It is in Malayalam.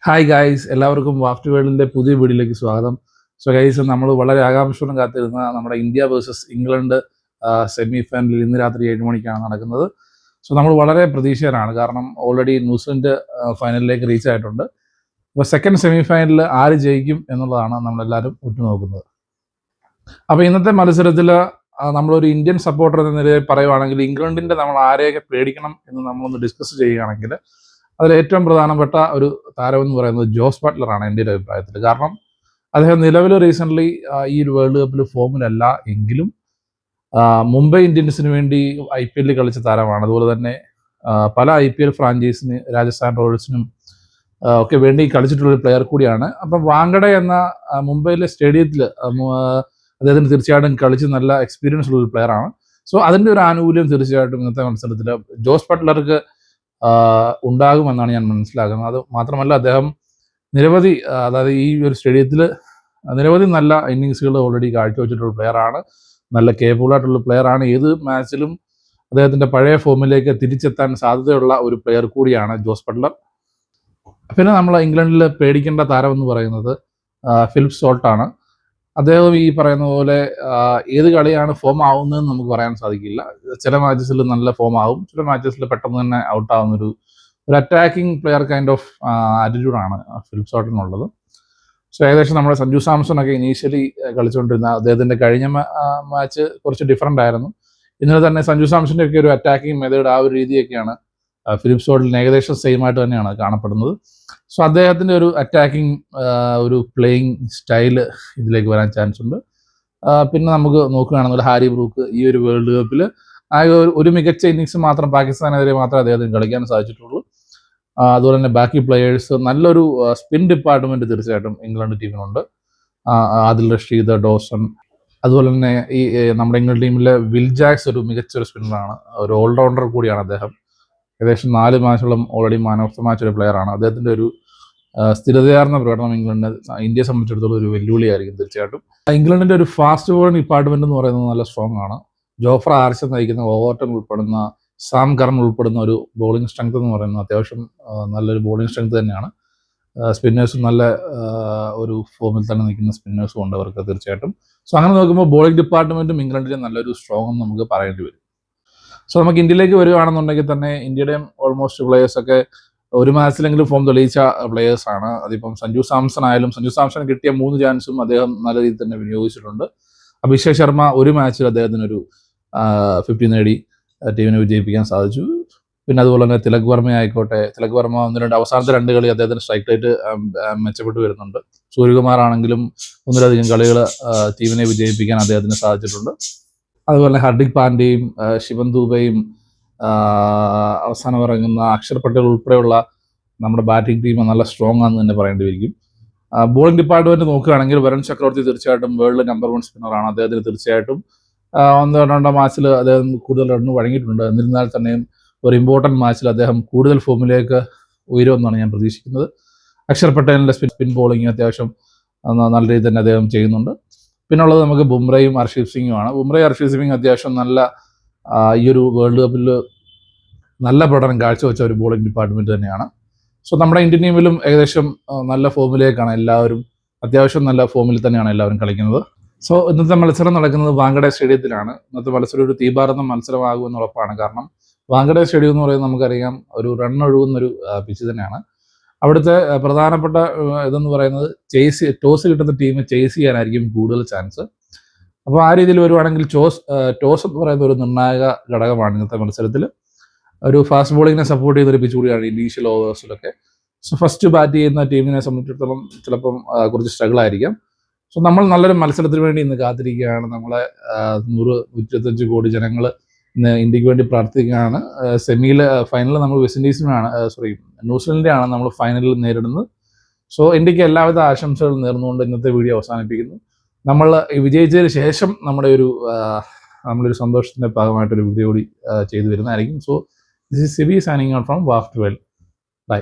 ഹായ് ഗായ്സ്, എല്ലാവർക്കും വാഫ്റ്റ് വേൾഡിൻ്റെ പുതിയ വീഡിയോയിലേക്ക് സ്വാഗതം. സോ ഗൈസ്, നമ്മൾ വളരെ ആകാംക്ഷയോടെ കാത്തിരുന്ന നമ്മുടെ ഇന്ത്യ വേഴ്സസ് ഇംഗ്ലണ്ട് സെമി ഫൈനലിൽ ഇന്ന് രാത്രി 7 മണിക്കാണ് നടക്കുന്നത്. സോ നമ്മൾ വളരെ പ്രതീക്ഷയിലാണ്, കാരണം ഓൾറെഡി ന്യൂസിലൻഡ് ഫൈനലിലേക്ക് റീച്ച് ആയിട്ടുണ്ട്. അപ്പോൾ സെക്കൻഡ് സെമി ഫൈനലിൽ ആര് ജയിക്കും എന്നുള്ളതാണ് നമ്മളെല്ലാവരും ഉറ്റുനോക്കുന്നത്. അപ്പോൾ ഇന്നത്തെ മത്സരത്തിൽ നമ്മളൊരു ഇന്ത്യൻ സപ്പോർട്ടർ എന്ന നിലയിൽ പറയുവാണെങ്കിൽ ഇംഗ്ലണ്ടിൻ്റെ നമ്മൾ ആരെയൊക്കെ പേടിക്കണം എന്ന് നമ്മളൊന്ന് ഡിസ്കസ് ചെയ്യുകയാണെങ്കിൽ അതിൽ ഏറ്റവും പ്രധാനപ്പെട്ട ഒരു താരമെന്ന് പറയുന്നത് ജോസ് ബട്ട്ലറാണ് എൻ്റെ ഒരു അഭിപ്രായത്തിൽ. കാരണം അദ്ദേഹം നിലവിൽ റീസെൻ്റ്ലി ഈ ഒരു വേൾഡ് കപ്പിൽ ഫോമിലല്ല എങ്കിലും മുംബൈ ഇന്ത്യൻസിന് വേണ്ടി IPL കളിച്ച താരമാണ്. അതുപോലെ തന്നെ പല IPL ഫ്രാഞ്ചൈസിന്, രാജസ്ഥാൻ റോയൽസിനും ഒക്കെ വേണ്ടി കളിച്ചിട്ടുള്ളൊരു പ്ലെയർ കൂടിയാണ്. അപ്പം വാങ്കഡെ എന്ന മുംബൈയിലെ സ്റ്റേഡിയത്തിൽ അദ്ദേഹത്തിന് തീർച്ചയായിട്ടും കളിച്ച് നല്ല എക്സ്പീരിയൻസ് ഉള്ളൊരു പ്ലെയറാണ്. സോ അതിൻ്റെ ഒരു ആനുകൂല്യം തീർച്ചയായിട്ടും ഇന്നത്തെ മത്സരത്തിൽ ജോസ് ബട്ട്ലർക്ക് ഉണ്ടാകുമെന്നാണ് ഞാൻ മനസ്സിലാക്കുന്നത്. അത് മാത്രമല്ല, അദ്ദേഹം നിരവധി അതായത് ഈ ഒരു സ്റ്റേഡിയത്തിൽ നിരവധി നല്ല ഇന്നിങ്സുകൾ ഓൾറെഡി കാഴ്ചവെച്ചിട്ടുള്ള പ്ലെയറാണ്. നല്ല കേപ്പബിൾ ആയിട്ടുള്ള പ്ലെയറാണ്. ഏത് മാച്ചിലും അദ്ദേഹത്തിൻ്റെ പഴയ ഫോമിലേക്ക് തിരിച്ചെത്താൻ സാധ്യതയുള്ള ഒരു പ്ലെയർ കൂടിയാണ് ജോസ് ബട്ട്ലർ. പിന്നെ നമ്മൾ ഇംഗ്ലണ്ടിൽ പേടിക്കേണ്ട താരമെന്ന് പറയുന്നത് ഫിലിപ്പ് സോൾട്ടാണ്. അദ്ദേഹം ഈ പറയുന്ന പോലെ ഏത് കളിയാണ് ഫോം ആവുന്നതെന്ന് നമുക്ക് പറയാൻ സാധിക്കില്ല. ചില മാച്ചസിൽ നല്ല ഫോം ആവും, ചില മാച്ചസിൽ പെട്ടെന്ന് തന്നെ ഔട്ടാവുന്നൊരു അറ്റാക്കിംഗ് പ്ലെയർ കൈൻഡ് ഓഫ് ആറ്റിറ്റ്യൂഡാണ് ഫിലിപ്പ് സോൾട്ടിനുള്ളത്. സോ ഏകദേശം നമ്മുടെ സഞ്ജു സാംസണൊക്കെ ഇനീഷ്യലി കളിച്ചുകൊണ്ടിരുന്ന അദ്ദേഹത്തിൻ്റെ കഴിഞ്ഞ മാച്ച് കുറച്ച് ഡിഫറൻ്റ് ആയിരുന്നു. ഇന്നലെ തന്നെ സഞ്ജു സാംസൻ്റെ ഒക്കെ ഒരു അറ്റാക്കിംഗ് മെത്തേഡ്, ആ ഒരു രീതിയൊക്കെയാണ് ഫിലിപ്പ് സോൾട്ടിന് ഏകദേശം സെയിം ആയിട്ട് തന്നെയാണ് കാണപ്പെടുന്നത്. സോ അദ്ദേഹത്തിൻ്റെ ഒരു അറ്റാക്കിംഗ് ഒരു പ്ലേയിങ് സ്റ്റൈല് ഇതിലേക്ക് വരാൻ ചാൻസ് ഉണ്ട്. പിന്നെ നമുക്ക് നോക്കുകയാണെന്നുണ്ടെങ്കിൽ ഹാരി ബ്രൂക്ക് ഈ ഒരു വേൾഡ് കപ്പിൽ ആ ഒരു മികച്ച ഇന്നിങ്സ് മാത്രം പാകിസ്ഥാനെതിരെ മാത്രമേ അദ്ദേഹത്തിന് കളിക്കാൻ സാധിച്ചിട്ടുള്ളൂ. അതുപോലെ തന്നെ ബാക്കി പ്ലെയേഴ്സ് നല്ലൊരു സ്പിൻ ഡിപ്പാർട്ട്മെൻറ്റ് തീർച്ചയായിട്ടും ഇംഗ്ലണ്ട് ടീമിനുണ്ട്. ആദിൽ റഷീദ്, ഡോസൺ, അതുപോലെ തന്നെ ഈ നമ്മുടെ ഇംഗ്ലണ്ട് ടീമിലെ വിൽ ജാക്സ് ഒരു മികച്ചൊരു സ്പിന്നറാണ്, ഒരു ഓൾറൗണ്ടർ കൂടിയാണ് അദ്ദേഹം. ഏകദേശം 4 മാച്ചോളം already man of the match ഒരു പ്ലെയറാണ്. അദ്ദേഹത്തിൻ്റെ ഒരു സ്ഥിരതയാർന്ന പ്രകടനം ഇന്ത്യയെ സംബന്ധിച്ചിടത്തോളം ഒരു വെല്ലുവിളിയായിരിക്കും തീർച്ചയായിട്ടും. ഇംഗ്ലണ്ടിൻ്റെ ഒരു ഫാസ്റ്റ് ബോളിംഗ് ഡിപ്പാർട്ട്മെൻറ്റ് എന്ന് പറയുന്നത് നല്ല സ്ട്രോങ് ആണ്. ജോഫ്ര ആർച്ചർ നയിക്കുന്ന ഓവർട്ടൺ ഉൾപ്പെടുന്ന, സാം കറൻ ഉൾപ്പെടുന്ന ഒരു ബോളിംഗ് സ്ട്രെങ്ത് എന്ന് പറയുന്നത് അത്യാവശ്യം നല്ലൊരു ബോളിംഗ് സ്ട്രെങ്ത് തന്നെയാണ്. സ്പിന്നേഴ്സും നല്ല ഒരു ഫോമിൽ തന്നെ നിൽക്കുന്ന സ്പിന്നേഴ്സും ഉണ്ട് അവർക്ക് തീർച്ചയായിട്ടും. സോ അങ്ങനെ നോക്കുമ്പോൾ ബോളിംഗ് ഡിപ്പാർട്ട്മെൻറ്റും ഇംഗ്ലണ്ടിൻ്റെ നല്ലൊരു സ്ട്രോങ് എന്ന് നമുക്ക് പറയേണ്ടി വരും. സോ നമുക്ക് ഇന്ത്യയിലേക്ക് വരികയാണെന്നുണ്ടെങ്കിൽ തന്നെ ഇന്ത്യയുടെയും ഓൾമോസ്റ്റ് പ്ലെയേഴ്സൊക്കെ ഒരു മാച്ചിലെങ്കിലും ഫോം തെളിയിച്ച പ്ലെയേഴ്സാണ്. അതിപ്പം സഞ്ജു സാംസൺ ആയാലും, സഞ്ജു സാംസൺ കിട്ടിയ 3 ചാൻസും അദ്ദേഹം നല്ല രീതിയിൽ തന്നെ വിനിയോഗിച്ചിട്ടുണ്ട്. അഭിഷേക് ശർമ്മ ഒരു മാച്ചിൽ അദ്ദേഹത്തിനൊരു 50 നേടി ടീമിനെ വിജയിപ്പിക്കാൻ സാധിച്ചു. പിന്നെ അതുപോലെ തന്നെ തിലക് വർമ്മ ആയിക്കോട്ടെ, തിലക് വർമ്മ അവസാനത്തെ 2 കളി അദ്ദേഹത്തിന് സ്ട്രൈക്ക് റേറ്റ് മെച്ചപ്പെട്ട് വരുന്നുണ്ട്. സൂര്യകുമാർ ആണെങ്കിലും ഒന്നിലധികം കളികൾ ടീമിനെ വിജയിപ്പിക്കാൻ അദ്ദേഹത്തിന് സാധിച്ചിട്ടുണ്ട്. അതുപോലെ ഹർദിക് പാണ്ഡ്യയും ശിവൻ ദൂബയും അവസാനം ഇറങ്ങുന്ന അക്ഷർ പട്ടേൽ ഉൾപ്പെടെയുള്ള നമ്മുടെ ബാറ്റിംഗ് ടീം നല്ല സ്ട്രോങ് ആണെന്ന് തന്നെ പറയേണ്ടി വരും. ബോളിംഗ് ഡിപ്പാർട്ട്മെൻറ്റ് നോക്കുകയാണെങ്കിൽ വരുൺ ചക്രവർത്തി തീർച്ചയായിട്ടും വേൾഡ് നമ്പർ 1 സ്പിന്നറാണ്. അദ്ദേഹത്തിന് തീർച്ചയായിട്ടും 1-2 മാച്ചിൽ അദ്ദേഹം കൂടുതൽ റണ്ണ് വഴങ്ങിയിട്ടുണ്ട്. എന്നിരുന്നാൽ തന്നെയും ഒരു ഇമ്പോർട്ടൻറ്റ് മാച്ചിൽ അദ്ദേഹം കൂടുതൽ ഫോമിലേക്ക് ഉയരുമെന്നാണ് ഞാൻ പ്രതീക്ഷിക്കുന്നത്. അക്ഷർ പട്ടേലിൻ്റെ സ്പിൻ ബോളിംഗ് അത്യാവശ്യം നല്ല രീതിയിൽ തന്നെ അദ്ദേഹം ചെയ്യുന്നുണ്ട്. പിന്നുള്ളത് നമുക്ക് ബുംറയും ഹർഷീപ് സിംഗുമാണ്. ബുംറയും ഹർഷീപ് സിംഗ് അത്യാവശ്യം നല്ല ഈ ഒരു വേൾഡ് കപ്പിൽ നല്ല പ്രകടനം കാഴ്ചവെച്ച ഒരു ബോളിംഗ് ഡിപ്പാർട്ട്മെൻറ്റ് തന്നെയാണ്. സോ നമ്മുടെ ഇന്ത്യൻ ടീമിലും ഏകദേശം നല്ല ഫോമിലേക്കാണ് എല്ലാവരും, അത്യാവശ്യം നല്ല ഫോമിൽ തന്നെയാണ് എല്ലാവരും കളിക്കുന്നത്. സോ ഇന്നത്തെ മത്സരം നടക്കുന്നത് വാങ്കഡെ സ്റ്റേഡിയത്തിലാണ്. ഇന്നത്തെ മത്സരം ഒരു തീപാറുന്ന മത്സരമാകുമെന്ന് ഉറപ്പാണ്. കാരണം വാങ്കഡെ സ്റ്റേഡിയം എന്ന് പറയുന്നത് നമുക്കറിയാം ഒരു റണ്ണൊഴുകുന്നൊരു പിച്ച് തന്നെയാണ്. അവിടുത്തെ പ്രധാനപ്പെട്ട ഇതെന്ന് പറയുന്നത് ടോസ് കിട്ടുന്ന ടീം ചേസ് ചെയ്യാനായിരിക്കും കൂടുതൽ ചാൻസ്. അപ്പോൾ ആ രീതിയിൽ വരുവാണെങ്കിൽ ടോസ് എന്ന് പറയുന്ന ഒരു നിർണായക ഘടകമാണ് ഇന്നത്തെ മത്സരത്തിൽ. ഒരു ഫാസ്റ്റ് ബോളിങ്ങിനെ സപ്പോർട്ട് ചെയ്യുന്നൊരു പിച്ച് കൂടിയാണ് ഇനീഷ്യൽ ഓവേഴ്സിലൊക്കെ. സോ ഫസ്റ്റ് ബാറ്റ് ചെയ്യുന്ന ടീമിനെ സംബന്ധിച്ചിടത്തോളം ചിലപ്പം കുറച്ച് സ്ട്രഗിൾ ആയിരിക്കാം. സോ നമ്മൾ നല്ലൊരു മത്സരത്തിന് വേണ്ടി ഇന്ന് കാത്തിരിക്കുകയാണ്. നമ്മളെ 125 കോടി ജനങ്ങൾ ഇന്ന് ഇന്ത്യക്ക് വേണ്ടി പ്രാർത്ഥിക്കുകയാണ്. സെമിയിൽ ഫൈനലിൽ നമ്മൾ ന്യൂസിലൻഡിനെയാണ് നമ്മൾ ഫൈനലിൽ നേരിടുന്നത്. സോ ഇന്ത്യക്ക് എല്ലാവിധ ആശംസകളും നേർന്നുകൊണ്ട് ഇന്നത്തെ വീഡിയോ അവസാനിപ്പിക്കുന്നു. നമ്മൾ വിജയിച്ചതിന് ശേഷം നമ്മളൊരു സന്തോഷത്തിൻ്റെ ഭാഗമായിട്ടൊരു വീഡിയോ കൂടി ചെയ്തു വരുന്നതായിരിക്കും. So this is Sibi signing out from വാഫ്റ്റ് വേൾഡ്. ബൈ.